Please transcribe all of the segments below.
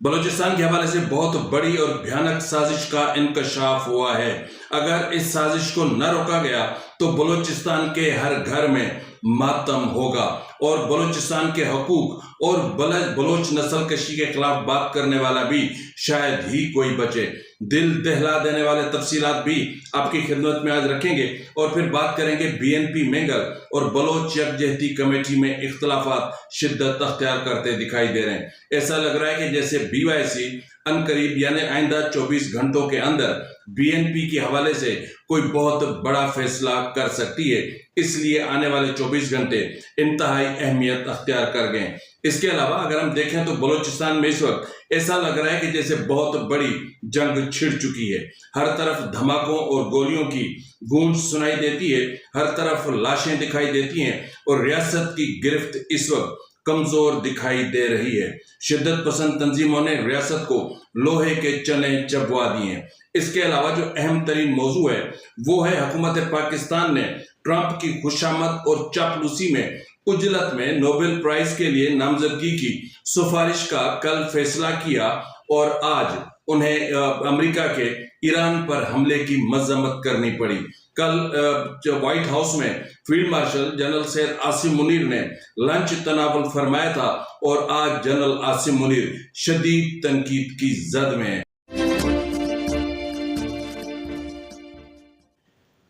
بلوچستان کے حوالے سے بہت بڑی اور بھیانک سازش کا انکشاف ہوا ہے۔ اگر اس سازش کو نہ روکا گیا تو بلوچستان کے ہر گھر میں ماتم ہوگا اور بلوچستان کے حقوق اور بلوچ نسل کشی کے خلاف بات کرنے والا بھی شاید ہی کوئی بچے۔ دل دہلا دینے والے تفصیلات بھی آپ کی خدمت میں آج رکھیں گے اور پھر بات کریں گے BNP مینگل اور بلوچ یکجہتی کمیٹی میں اختلافات شدت اختیار کرتے دکھائی دے رہے ہیں۔ ایسا لگ رہا ہے کہ جیسے BYC عنقریب یعنی آئندہ 24 گھنٹوں کے اندر BNP کے حوالے سے کوئی بہت بڑا فیصلہ کر سکتی ہے، اس لیے آنے والے 24 گھنٹے انتہائی اہمیت اختیار کر گئے۔ اس کے علاوہ اگر ہم دیکھیں تو بلوچستان میں اس وقت ایسا لگ رہا ہے کہ جیسے بہت بڑی جنگ چھڑ چکی ہے۔ ہر طرف دھماکوں اور گولیوں کی گونج سنائی دیتی ہے، ہر طرف لاشیں دکھائی دیتی ہیں اور ریاست کی گرفت اس وقت کمزور دکھائی دے رہی ہے۔ شدت پسند تنظیموں نے ریاست کو لوہے کے چنے چبوا دیے ہیں۔ اس کے علاوہ جو اہم ترین موضوع ہے وہ ہے حکومت پاکستان نے ٹرمپ کی خوشامد اور چاپلوسی میں عجلت میں نوبل پرائز کے لیے نامزدگی کی سفارش کا کل فیصلہ کیا اور آج انہیں امریکہ کے ایران پر حملے کی مذمت کرنی پڑی۔ کل وائٹ ہاؤس میں field marshal general Syed Asim Munir نے لنچ تناول فرمایا تھا اور آج جنرل عاصم منیر شدید تنقید کی زد میں ہیں۔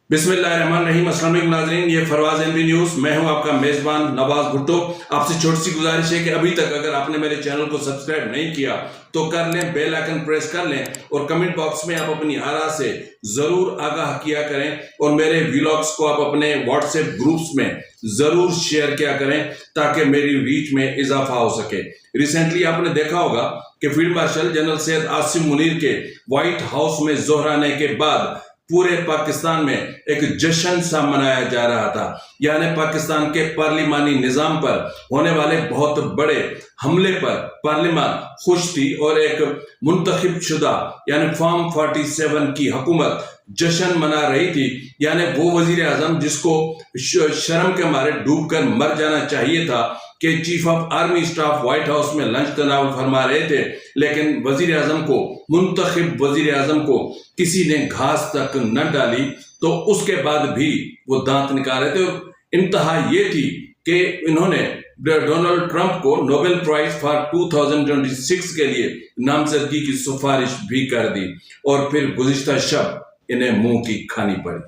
بسم اللہ الرحمن الرحیم۔ السلام علیکم ناظرین، یہ فروز NB نیوز، میں ہوں آپ کا میزبان نواز بھٹو۔ آپ سے چھوٹی سی گزارش ہے کہ ابھی تک اگر آپ نے میرے چینل کو سبسکرائب نہیں کیا تو کر لیں، بیل آئکن پریس کر لیں اور کمنٹ باکس میں آپ اپنی آراء سے ضرور آگاہ کیا کریں اور میرے ویلاگز کو آپ اپنے واٹس ایپ گروپس میں ضرور شیئر کیا کریں تاکہ میری ریچ میں اضافہ ہو سکے۔ ریسنٹلی آپ نے دیکھا ہوگا کہ field marshal general Syed Asim Munir کے وائٹ ہاؤس میں ظہرانے کے بعد پورے پاکستان میں ایک جشن سا منایا جا رہا تھا، یعنی پاکستان کے پارلیمانی نظام پر ہونے والے بہت بڑے حملے پر پارلیمان خوش تھی اور ایک منتخب شدہ یعنی فارم 47 کی حکومت جشن منا رہی تھی، یعنی وہ وزیر اعظم جس کو شرم کے مارے ڈوب کر مر جانا چاہیے تھا کہ chief of army staff white house میں لنچ تناول فرما رہے تھے، لیکن وزیر اعظم کو، منتخب وزیر اعظم کو کسی نے گھاس تک نہ ڈالی تو اس کے بعد بھی وہ دانت نکال رہے تھے۔ اور انتہا یہ تھی کہ انہوں نے ڈونلڈ ٹرمپ کو نوبل پرائز فار 2026 کے لیے نامزدگی کی سفارش بھی کر دی اور پھر گزشتہ شب انہیں منہ کی کھانی پڑی۔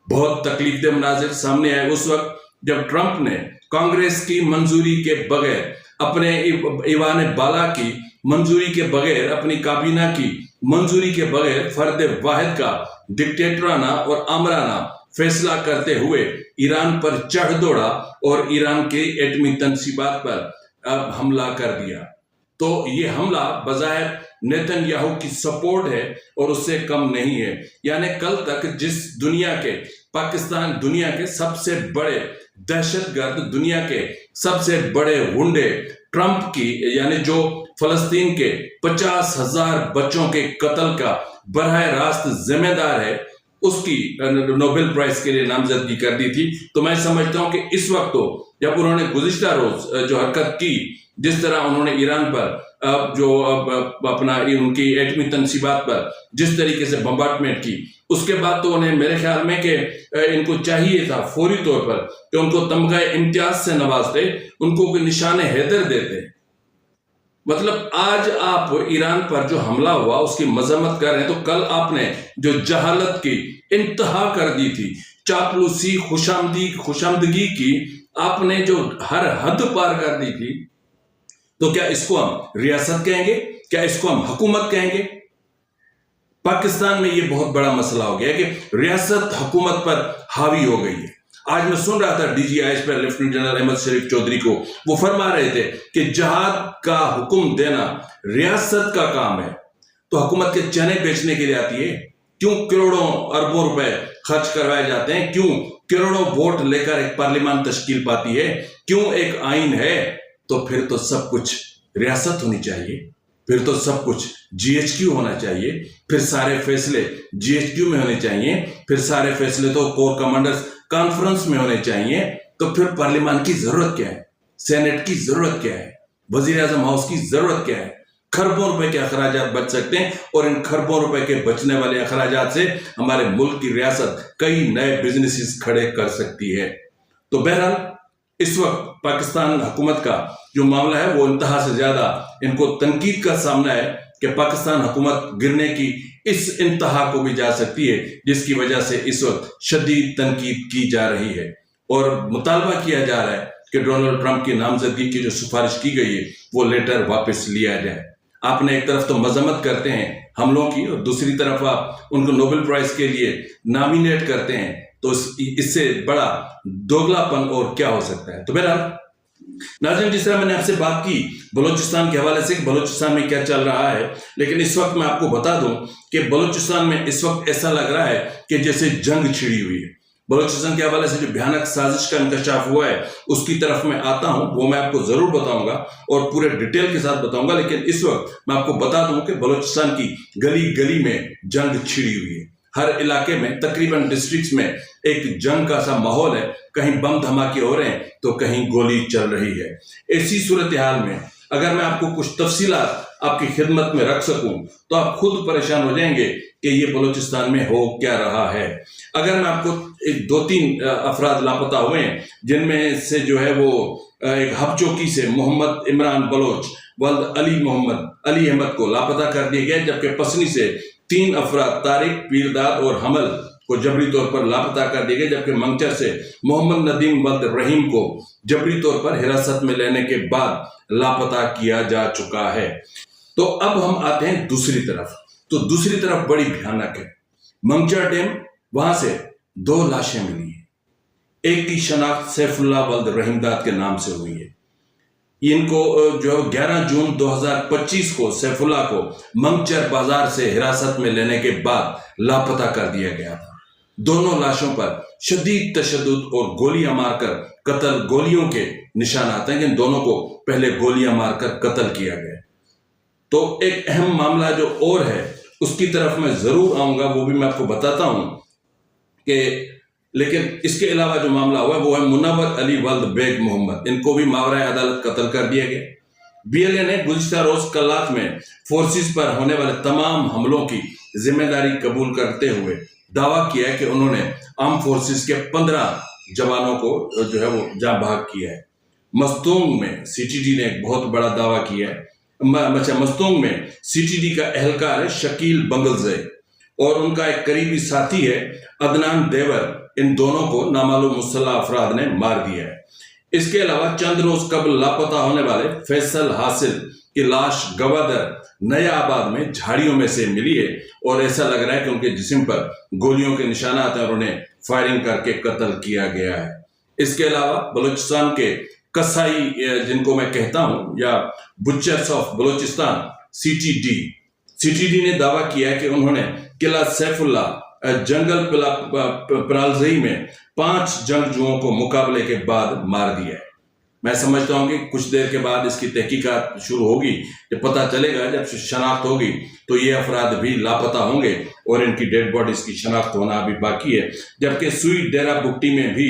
بہت تکلیف دہ مناظر سامنے آئے اس وقت جب ٹرمپ نے کانگریس کی منظوری کے بغیر، اپنے ایوان بالا کی منظوری کے بغیر، اپنی کابینہ کی منظوری کے بغیر فرد واحد کا ڈکٹیٹرانہ اور آمرانہ فیصلہ کرتے ہوئے ایران پر چڑھ دوڑا اور ایران کے ایٹمی تنصیبات پر حملہ کر دیا۔ تو یہ حملہ بظاہر نیتن یاہو کی سپورٹ ہے اور اس سے کم نہیں ہے۔ یعنی کل تک جس پاکستان دنیا کے سب سے بڑے دہشت گرد، دنیا کے سب سے بڑے غنڈے ٹرمپ کی، یعنی جو فلسطین کے 50,000 بچوں کے قتل کا براہ راست ذمہ دار ہے، اس کی نوبل پرائز کے لیے نامزدگی کر دی تھی۔ تو میں سمجھتا ہوں کہ اس وقت تو جب انہوں نے گزشتہ روز جو حرکت کی، جس طرح انہوں نے ایران پر جو اپنا ان کی ایٹمی تنصیبات پر جس طریقے سے بمبارڈمنٹ کی، اس کے بعد تو انہیں میرے خیال میں کہ ان کو چاہیے تھا فوری طور پر کہ ان کو تمغہ امتیاز سے نوازتے، ان کو کوئی نشان حیدر دیتے۔ مطلب آج آپ ایران پر جو حملہ ہوا اس کی مذمت کر رہے ہیں، تو کل آپ نے جو جہالت کی انتہا کر دی تھی، چاپلوسی، خوشامدگی کی آپ نے جو ہر حد پار کر دی تھی، تو کیا اس کو ہم ریاست کہیں گے؟ کیا اس کو ہم حکومت کہیں گے؟ پاکستان میں یہ بہت بڑا مسئلہ ہو گیا کہ ریاست حکومت پر حاوی ہو گئی ہے۔ آج میں سن رہا تھا DGIS پر لیفٹیننٹ جنرل احمد شریف چودھری کو، وہ فرما رہے تھے کہ جہاد کا حکم دینا ریاست کا کام ہے۔ تو حکومت کے چنے بیچنے کے لیے آتی ہے؟ کیوں کروڑوں اربوں روپے خرچ کروائے جاتے ہیں؟ کیوں کروڑوں ووٹ لے کر ایک پارلیمان تشکیل پاتی ہے؟ کیوں ایک آئین ہے؟ تو پھر تو سب کچھ ریاست ہونی چاہیے، پھر تو سب کچھ GHQ ہونا چاہیے، پھر سارے فیصلے GHQ میں ہونے چاہیے، پھر سارے فیصلے تو کور کمانڈرز کانفرنس میں ہونے چاہیے۔ تو پھر پارلیمان کی ضرورت کیا ہے؟ سینٹ کی ضرورت کیا ہے؟ وزیر اعظم ہاؤس کی ضرورت کیا ہے؟ खरबों रुपए के अखराजात बच सकते हैं और इन खरबों रुपए के बचने वाले अखराजात से हमारे मुल्क की रियासत कई नए बिजनेसेस खड़े कर सकती है। तो बहरहाल इस वक्त पाकिस्तान हुकूमत का जो मामला है वो इंतहा से ज्यादा इनको तनकीद का सामना है कि पाकिस्तान हुकूमत गिरने की इस इंतहा को भी जा सकती है, जिसकी वजह से इस वक्त शदीद तनकीद की जा रही है और मुतालबा किया जा रहा है कि डोनाल्ड ट्रंप की नामजदगी की जो सिफारिश की गई है वो लेटर वापस लिया जाए। आपने एक तरफ तो मजम्मत करते हैं हमलों की और दूसरी तरफ आप उनको नोबेल प्राइज के लिए नॉमिनेट करते हैं, तो इससे बड़ा दोगलापन और क्या हो सकता है। तो बहरहाल नाज़रीन, जिस तरह मैंने आपसे बात की बलूचिस्तान के हवाले से, बलूचिस्तान में क्या चल रहा है, लेकिन इस वक्त मैं आपको बता दूं कि बलूचिस्तान में इस वक्त ऐसा लग रहा है कि जैसे जंग छिड़ी हुई है। बलूचिस्तान के हवाले से जो भयानक साजिश का इंकशाफ हुआ है उसकी तरफ मैं आता हूं, वो मैं आपको जरूर बताऊंगा और पूरे डिटेल के साथ बताऊंगा। लेकिन इस वक्त मैं आपको बता दूं कि बलूचिस्तान की गली गली में जंग छिड़ी हुई है। हर इलाके में तकरीबन डिस्ट्रिक्ट्स में एक जंग का सा माहौल है, कहीं बम धमाके हो रहे हैं तो कहीं गोली चल रही है। ऐसी सूरत हाल में अगर मैं आपको कुछ तफसीलात आपकी खिदमत में रख सकूं तो आप खुद परेशान हो जाएंगे कि ये बलूचिस्तान में हो क्या रहा है। अगर मैं आपको एक 2-3 अफराद लापता हुए हैं, जिनमें से जो है वो एक हबचौकी से मोहम्मद इमरान बलोच वल्द अली मोहम्मद अली अहमद को लापता कर दिया गया, जबकि पसनी से 3 अफराद तारिक, पीरदाद और हमल को जबरी तौर पर लापता कर दिए गए, जबकि मंगचर से मोहम्मद नदीम वल्द रहीम को जबरी तौर पर हिरासत में लेने के बाद लापता किया जा चुका है। तो अब हम आते हैं दूसरी तरफ। तो दूसरी तरफ बड़ी भयानक है। मंगचर डैम, वहां से 2 लाशें मिली हैं। एक की शनाख्त सैफुल्लाह वल्द रहीमदाद के नाम से हुई है। इनको जो 11 जून 2025 को सैफुल्लाह को मंगचर बाजार से हिरासत में लेने के बाद लापता कर दिया गया था। दोनों लाशों पर शदीद तशद्दुद और गोलियां मारकर कत्ल, गोलियों के निशानात हैं, इन दोनों को पहले गोलियां मारकर कत्ल किया गया। तो एक अहम मामला जो और है उसकी तरफ मैं जरूर आऊंगा, वो भी मैं आपको बताता हूं कि लेकिन इसके अलावा जो मामला हुआ वो है मुनव्वर अली वल्द बेग मोहम्मद, इनको भी मावराए अदालत कत्ल कर दिया गया। बीएलए ने गुज़िश्ता रोज कल्लात में फोर्सेस पर होने वाले तमाम हमलों की जिम्मेदारी कबूल करते हुए दावा किया है कि उन्होंने आर्म फोर्सेस के 15 जवानों को जो है वो जाँ भाग किया है। मस्तूंग में सीटीडी ने एक बहुत बड़ा दावा किया है। मस्तूंग में सीटीडी का एहलकार है शकील बंगलज़ई और उनका एक करीबी साथी है अदनान देवर। इन दोनों को नामालूम मुसल्लह अफराद ने मार दिया है। इसके अलावा चंद रोज कबल लापता होने वाले फैसल हासिल की लाश गवादर नया आबाद में झाड़ियों में से मिली है और ऐसा लग रहा है कि उनके जिस्म पर गोलियों के निशानात हैं और उन्हें फायरिंग करके कत्ल किया गया है। इसके अलावा बलूचिस्तान के कसाई, जिनको मैं कहता हूं, या बुचर्स ऑफ बलूचिस्तान सीटीडी ने दावा किया है कि उन्होंने किला सैफुल्लाह जंगल परालजई में 5 जंगजुओं को मुकाबले के बाद मार दिया है। मैं समझता हूं कि कुछ देर के बाद इसकी तहकीकात शुरू होगी, जब पता चलेगा, जब शनाख्त होगी तो ये अफराद भी लापता होंगे और इनकी डेड बॉडीज की शनाख्त होना अभी बाकी है। जबकि सुई डेरा बुट्टी में भी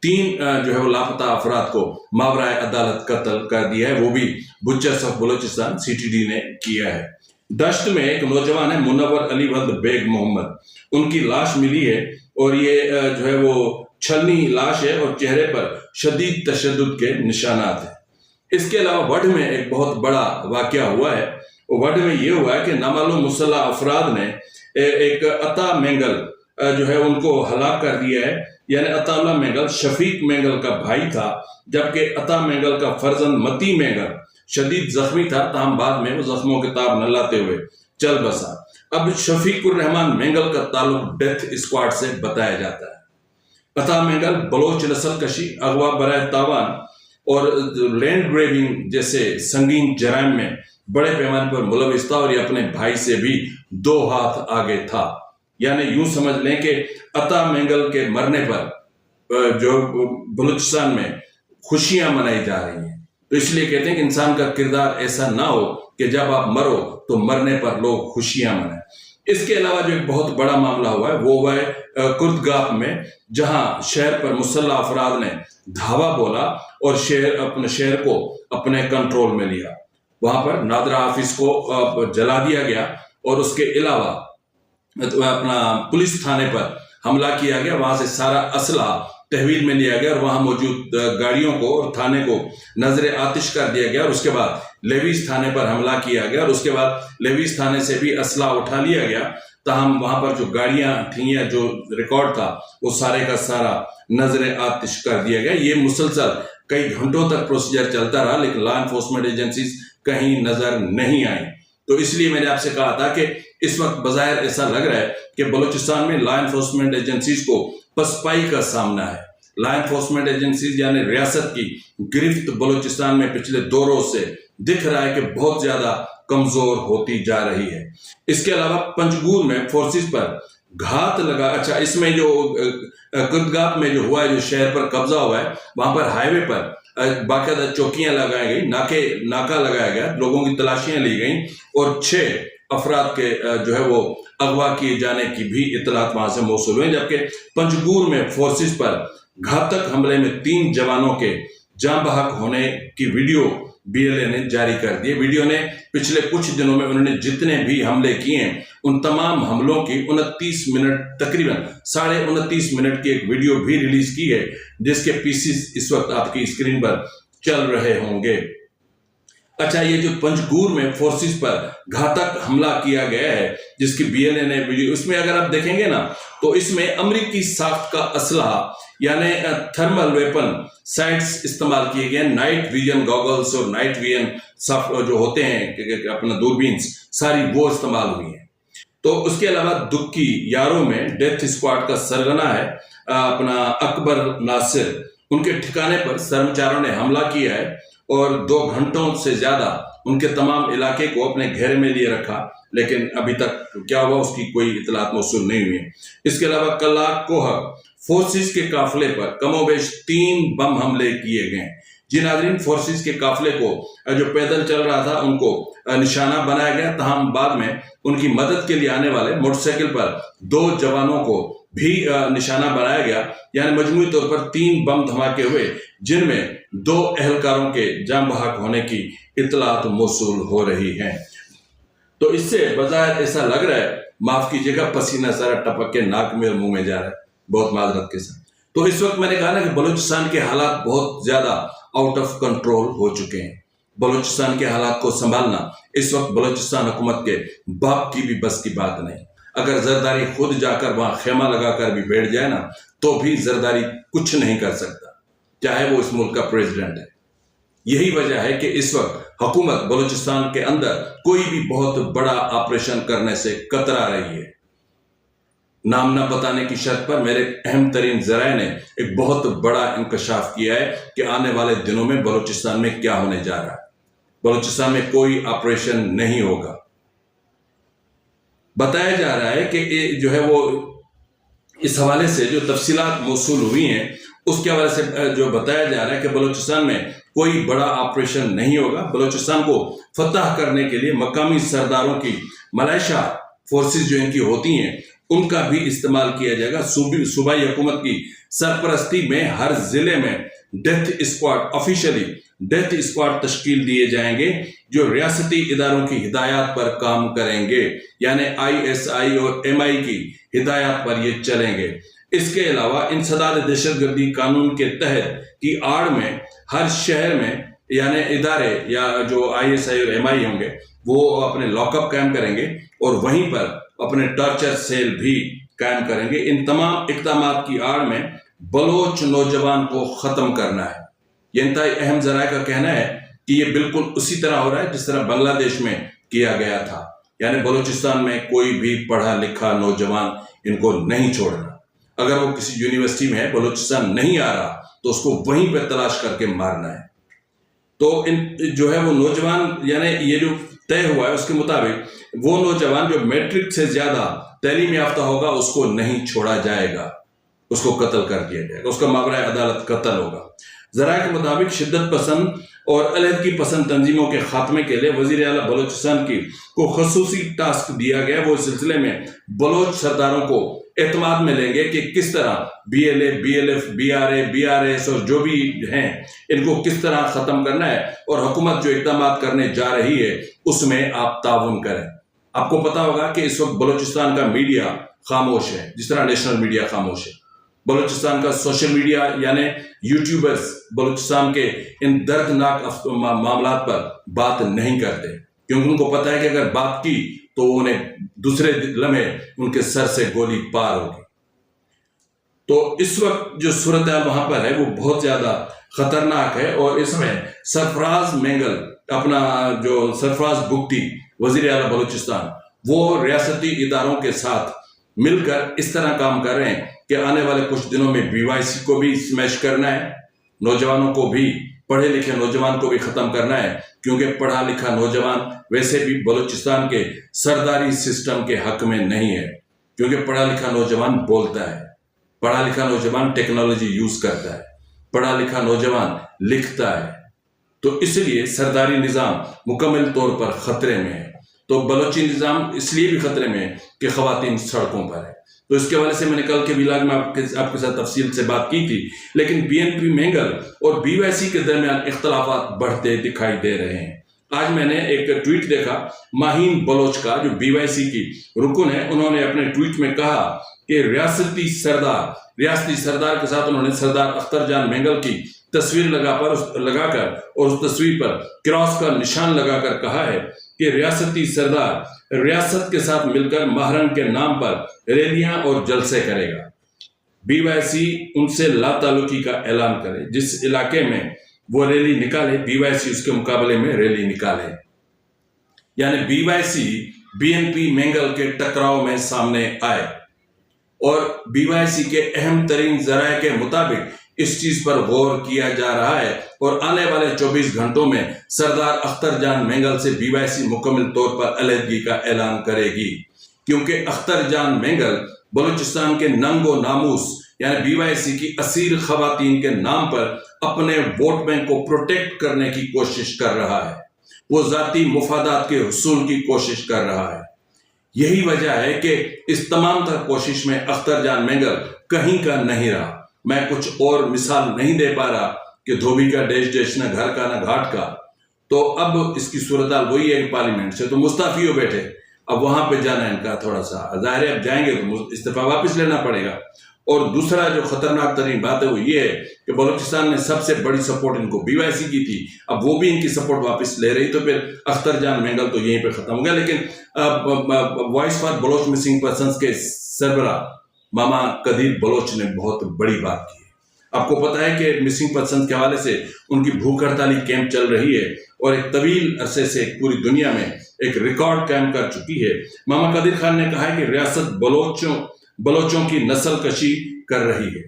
3 जो है वो लापता अफराद को मावराए अदालत कत्ल कर दिया है, वो भी बुचर्स ऑफ बलूचिस्तान सीटीडी ने किया है। दश्त में एक नौजवान है मुनव्वर अली वल्द बेग मोहम्मद, उनकी लाश मिली है और ये जो है वो छलनी लाश है और चेहरे पर शदीद तशद्दुद के निशानात हैं। इसके अलावा वड में एक बहुत बड़ा वाकया हुआ है। वड में ये हुआ है कि नामालूम मुसल्लह अफराद ने एक अता मेंगल जो है उनको हलाक कर दिया है। यानी अताउल्लाह मेंगल शफीक मेंगल का भाई था, जबकि अता मेंगल का फर्जंद मती मेंगल शदीद जख्मी था, ताहम बाद में वो जख्मों के ताब न लाते हुए चल बसा। अब शफीकुर रहमान मेंगल का ताल्लुक डेथ स्क्वाड से बताया जाता है। अता मेंगल बलोच नस्ल कशी, अगवा बराए तावान और लैंड ग्रेविंग जैसे संगीन जराइम में बड़े पैमाने पर मुलविस था और ये अपने भाई से भी 2 हाथ आगे था। यानी यूं समझ लें कि अता मेंगल के मरने पर जो बलूचिस्तान में खुशियां मनाई जा रही हैं। तो इसलिए कहते हैं कि इंसान का किरदार ऐसा ना हो कि जब आप मरो तो मरने पर लोग खुशियां मनाएं। इसके अलावा जो एक बहुत बड़ा मामला हुआ है वो हुआ है कुर्दगाप में, जहां शहर पर मुसल्लह अफराद ने धावा बोला और अपने शहर को अपने कंट्रोल में लिया। वहां पर नादरा ऑफिस को जला दिया गया और उसके अलावा अपना पुलिस थाने पर हमला किया गया। वहां से सारा असला तहवील में लिया गया और वहां मौजूद गाड़ियों को और थाने को नजर आतिश कर दिया गया। और उसके बाद लेविस थाने पर हमला किया गया और उसके बाद लेविस थाने से भी असला उठा लिया गया। ताहम वहां पर जो गाड़ियां थी या जो रिकॉर्ड था वो सारे का सारा नजर आतिश कर दिया गया। ये मुसलसल कई घंटों तक प्रोसीजर चलता रहा, लेकिन लॉ एनफोर्समेंट एजेंसीज कहीं नजर नहीं आई। तो इसलिए मैंने आपसे कहा था कि इस वक्त बज़ाहिर ऐसा लग रहा है कि बलूचिस्तान में लॉ एनफोर्समेंट एजेंसीज को पसपाई का सामना है। लॉ एनफोर्समेंट एजेंसीज यानी रियासत की गिरफ्त बलूचिस्तान में पिछले 2 रोज से दिख रहा है कि बहुत ज्यादा कमजोर होती जा रही है। इसके अलावा पंजगूर में फोर्सेस पर घात लगा। अच्छा, इसमें जो कुर्दगाप में जो हुआ है, जो शहर पर कब्जा हुआ है, वहां पर हाईवे पर बाकायदा चौकियां लगाई गई, नाका लगाया गया, लोगों की तलाशियां ली गई और 6 अफराद के जो है वो अगवा किए जाने की भी इतलात वहां से मौसूल हुई। जबकि पंजगूर में फोर्सेस पर घातक हमले में 3 जवानों के जान बहक होने की वीडियो BLA ने जारी कर दी। वीडियो ने पिछले कुछ दिनों में उन्होंने जितने भी हमले किए उन तमाम हमलों की 29 मिनट, तकरीबन 29.5 मिनट की एक वीडियो भी रिलीज की है, जिसके पीसेस इस वक्त आपकी स्क्रीन पर चल रहे होंगे। अच्छा, ये जो पंजगूर में फोर्सेस पर घातक हमला किया गया है जिसकी BLA ने वीडियो, उसमें अगर आप देखेंगे ना तो इसमें अमेरिकी साख्त का असलहा यानी थर्मल वेपन साइट्स इस्तेमाल किए गए, नाइट विजन गॉगल्स और नाइट विजन जो होते हैं अपना दूरबीन्स, सारी वो इस्तेमाल हुई है। तो उसके अलावा दुक्की यारों में डेथ स्क्वाड का सरगना है अपना अकबर नासिर, उनके ठिकाने पर कर्मचारियों ने हमला किया है और 2 घंटों से ज्यादा उनके तमाम इलाके को अपने घेरे में लिए रखा, लेकिन अभी तक क्या हुआ उसकी कोई इतलात मौसूल नहीं हुई है। इसके अलावा कल्लाक कोहक फोर्सेस के काफिले पर कमोबेश 3 बम हमले किए गए। जी नाज़रीन, फोर्सेस के काफिले को जो पैदल चल रहा था उनको निशाना बनाया गया, तहम बाद में उनकी मदद के लिए आने वाले मोटरसाइकिल पर 2 जवानों को भी निशाना बनाया गया। यानी मजमूई तौर पर 3 बम धमाके हुए जिनमें 2 एहलकारों के जान बहक होने की इतलात मौसूल हो रही है। तो इससे बज़ाहिर ऐसा लग रहा है, माफ कीजिएगा, पसीना सारा टपक के नाक में और मुंह में जा रहा है, बहुत माजरत के साथ। तो इस वक्त मैंने कहा ना कि बलूचिस्तान के हालात बहुत ज्यादा आउट ऑफ कंट्रोल हो चुके हैं। बलूचिस्तान के हालात को संभालना इस वक्त बलूचिस्तान हुकूमत के बाप की भी बस की बात नहीं। अगर जरदारी खुद जाकर वहां खेमा लगाकर भी बैठ जाए ना तो भी जरदारी कुछ नहीं कर सकता, चाहे वो इस मुल्क का प्रेसिडेंट है। यही वजह है कि इस वक्त हुकूमत बलूचिस्तान के अंदर कोई भी बहुत बड़ा ऑपरेशन करने से कतरा रही है। नाम न बताने की शर्त पर मेरे अहम तरीन जराए ने एक बहुत बड़ा इंकशाफ किया है कि आने वाले दिनों में बलूचिस्तान में क्या होने जा रहा है। बलूचिस्तान में कोई ऑपरेशन नहीं होगा। बताया जा रहा है कि जो है वो इस हवाले से जो तफसीलात मौसूल हुई हैं उसके हवाले से जो बताया जा रहा है कि बलूचिस्तान में कोई बड़ा ऑपरेशन नहीं होगा। बलूचिस्तान को फतह करने के लिए मकामी सरदारों की मलाइशा फोर्सेस जो इनकी होती हैं उनका भी इस्तेमाल किया जाएगा। सूबाई हुकूमत की सरपरस्ती में हर जिले में death squad, officially death squad तश्कील दिए जाएंगे जो रियासती इदारों की हिदायत पर काम करेंगे, यानी ISI और MI की हिदायत पर ये चलेंगे। इसके अलावा इंसदाद दहशतगर्दी कानून के तहत की आड़ में हर शहर में यानी इदारे या जो ISI और MI होंगे वो अपने लॉकअप कायम करेंगे और वहीं पर अपने टॉर्चर सेल भी कायम करेंगे। इन तमाम इक़दामात की आड़ में बलोच नौजवान को खत्म करना है। ये इंतहाई अहम जराए का कहना है कि ये बिल्कुल उसी तरह हो रहा है जिस तरह बांग्लादेश में किया गया था, यानी बलूचिस्तान में कोई भी पढ़ा लिखा नौजवान इनको नहीं छोड़ना। अगर वो किसी यूनिवर्सिटी में है, बलूचिस्तान नहीं आ रहा तो उसको वहीं पर तलाश करके मारना है। तो इन जो है वो नौजवान, यानी ये जो तय हुआ है उसके मुताबिक वो नौजवान जो मैट्रिक से ज्यादा तालीम याफ्ता होगा उसको नहीं छोड़ा जाएगा, उसको कत्ल कर दिया जाएगा, उसका मामला अदालत कत्ल होगा। जराए के मुताबिक शिद्दत पसंद और अलहदगी पसंद तंजीमों के खात्मे के लिए वजीर आला बलूचिस्तान को खसूसी टास्क दिया गया। वो इस सिलसिले में बलोच सरदारों को اعتماد میں لیں گے کہ کس طرح BLA, BLF, BRA, BRS اور جو بھی ہیں ان کو کس طرح ختم کرنا ہے، اور حکومت جو اقدامات کرنے جا رہی ہے اس میں آپ تعاون کریں۔ آپ کو پتا ہوگا کہ اس وقت بلوچستان کا میڈیا خاموش ہے، جس طرح نیشنل میڈیا خاموش ہے۔ بلوچستان کا سوشل میڈیا یعنی یوٹیوبرز بلوچستان کے ان دردناک معاملات پر بات نہیں کرتے، کیونکہ ان کو پتا ہے کہ اگر بات کی تو انہیں دوسرے لمحے ان کے سر سے گولی پار ہوگی۔ تو اس وقت جو صورتحال وہاں پر ہے وہ بہت زیادہ خطرناک ہے، اور اس میں سرفراز مینگل، اپنا جو سرفراز بگٹی وزیر اعلیٰ بلوچستان، وہ ریاستی اداروں کے ساتھ مل کر اس طرح کام کر رہے ہیں کہ آنے والے کچھ دنوں میں BYC کو بھی سمیش کرنا ہے، نوجوانوں کو بھی، پڑھے لکھے نوجوان کو بھی ختم کرنا ہے، کیونکہ پڑھا لکھا نوجوان ویسے بھی بلوچستان کے سرداری سسٹم کے حق میں نہیں ہے، کیونکہ پڑھا لکھا نوجوان بولتا ہے، پڑھا لکھا نوجوان ٹیکنالوجی یوز کرتا ہے، پڑھا لکھا نوجوان لکھتا ہے۔ تو اس لیے سرداری نظام مکمل طور پر خطرے میں ہے۔ تو بلوچی نظام اس لیے بھی خطرے میں ہے کہ خواتین سڑکوں پر ہے۔ تو اس کے حوالے سے میں نے کل کے ولاگ میں آپ کے ساتھ تفصیل سے بات کی تھی، لیکن BNP مینگل اور BYC کے درمیان اختلافات بڑھتے دکھائی دے رہے ہیں۔ آج میں نے ایک ٹویٹ دیکھا ماہین بلوچ کا، جو BYC کی رکن ہے، انہوں نے اپنے ٹویٹ میں کہا کہ ریاستی سردار کے ساتھ انہوں نے سردار اختر جان مینگل کی تصویر لگا کر اور اس تصویر پر کراس کا نشان لگا کر کہا ہے کہ ریاستی سردار ریاست کے ساتھ مل کر محرم کے نام پر ریلیاں اور جلسے کرے گا۔ BYC ان سے لا تعلقی کا اعلان کرے، جس علاقے میں وہ ریلی نکالے BYC اس کے مقابلے میں ریلی نکالے۔ یعنی BYC BNP مینگل کے ٹکراؤ میں سامنے آئے، اور BYC کے اہم ترین ذرائع کے مطابق اس چیز پر غور کیا جا رہا ہے، اور آنے والے 24 گھنٹوں میں سردار اختر جان مینگل سے BYC مکمل طور پر علیحدگی کا اعلان کرے گی، کیونکہ اختر جان مینگل بلوچستان کے ننگ و ناموس یعنی BYC کی اسیر خواتین کے نام پر اپنے ووٹ بینک کو پروٹیکٹ کرنے کی کوشش کر رہا ہے، وہ ذاتی مفادات کے حصول کی کوشش کر رہا ہے۔ یہی وجہ ہے کہ اس تمام تر کوشش میں اختر جان مینگل کہیں کا نہیں رہا۔ میں کچھ اور مثال نہیں دے پا رہا کہ دھوبی کا ڈیش نہ گھر کا نہ گھاٹ کا۔ تو اب اس کی صورتحال وہی ہے کہ پارلیمنٹ سے تو مستعفی ہو بیٹھے، اب وہاں پہ جانا ان کا تھوڑا سا ظاہر ہے، اب جائیں گے تو استعفیٰ واپس لینا پڑے گا۔ اور دوسرا جو خطرناک ترین بات ہے وہ یہ ہے کہ بلوچستان نے سب سے بڑی سپورٹ ان کو BYC کی تھی، اب وہ بھی ان کی سپورٹ واپس لے رہی، تو پھر اختر جان مینگل تو یہیں پہ ختم ہو گیا۔ لیکن voice for Baloch missing persons کے سربراہ ماما قدیر بلوچ نے بہت بڑی بات کی ہے۔ آپ کو پتا ہے کہ مسنگ پرسنز کے حوالے سے ان کی بھوک ہڑتالی کیمپ چل رہی ہے، اور ایک طویل عرصے سے پوری دنیا میں ایک ریکارڈ قائم کر چکی ہے۔ ماما قدیر خان نے کہا ہے کہ ریاست بلوچوں کی نسل کشی کر رہی ہے،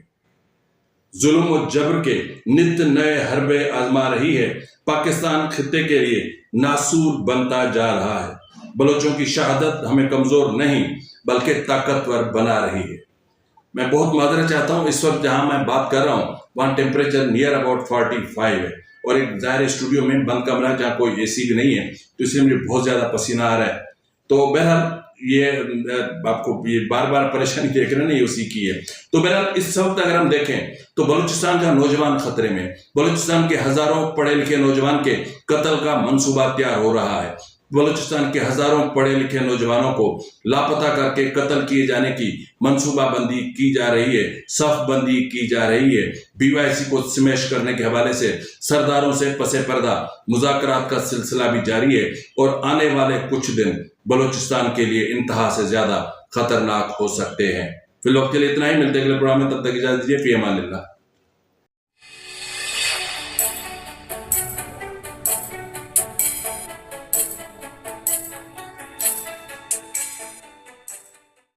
ظلم و جبر کے نت نئے حربے آزما رہی ہے، پاکستان خطے کے لیے ناسور بنتا جا رہا ہے۔ بلوچوں کی شہادت ہمیں کمزور نہیں بلکہ طاقتور بنا رہی ہے۔ میں بہت معذرت چاہتا ہوں، اس وقت جہاں میں بات کر رہا ہوں وہاں ٹیمپریچر نیئر اباؤٹ 45 ہے، اور ایک ظاہر اسٹوڈیو میں بند کمرہ جہاں کوئی AC بھی نہیں ہے، تو اس لیے مجھے بہت زیادہ پسینہ آ رہا ہے۔ تو بہرحال یہ آپ کو یہ بار بار پریشانی دیکھ رہے نہیں اسی کی ہے۔ تو بہرحال اس وقت اگر ہم دیکھیں تو بلوچستان کا نوجوان خطرے میں، بلوچستان کے ہزاروں پڑھے لکھے نوجوان کے قتل کا منصوبہ تیار ہو رہا ہے، بلوچستان کے ہزاروں پڑھے لکھے نوجوانوں کو لاپتہ کر کے قتل کیے جانے کی منصوبہ بندی کی جا رہی ہے، صف بندی کی جا رہی ہے۔ BYC کو سمیش کرنے کے حوالے سے سرداروں سے پس پردہ مذاکرات کا سلسلہ بھی جاری ہے، اور آنے والے کچھ دن بلوچستان کے لیے انتہا سے زیادہ خطرناک ہو سکتے ہیں۔ فی الوقت کے لیے اتنا ہی، ملتے اگلے پروگرام میں، تب تک اجازت دیجیے، فی امان اللہ۔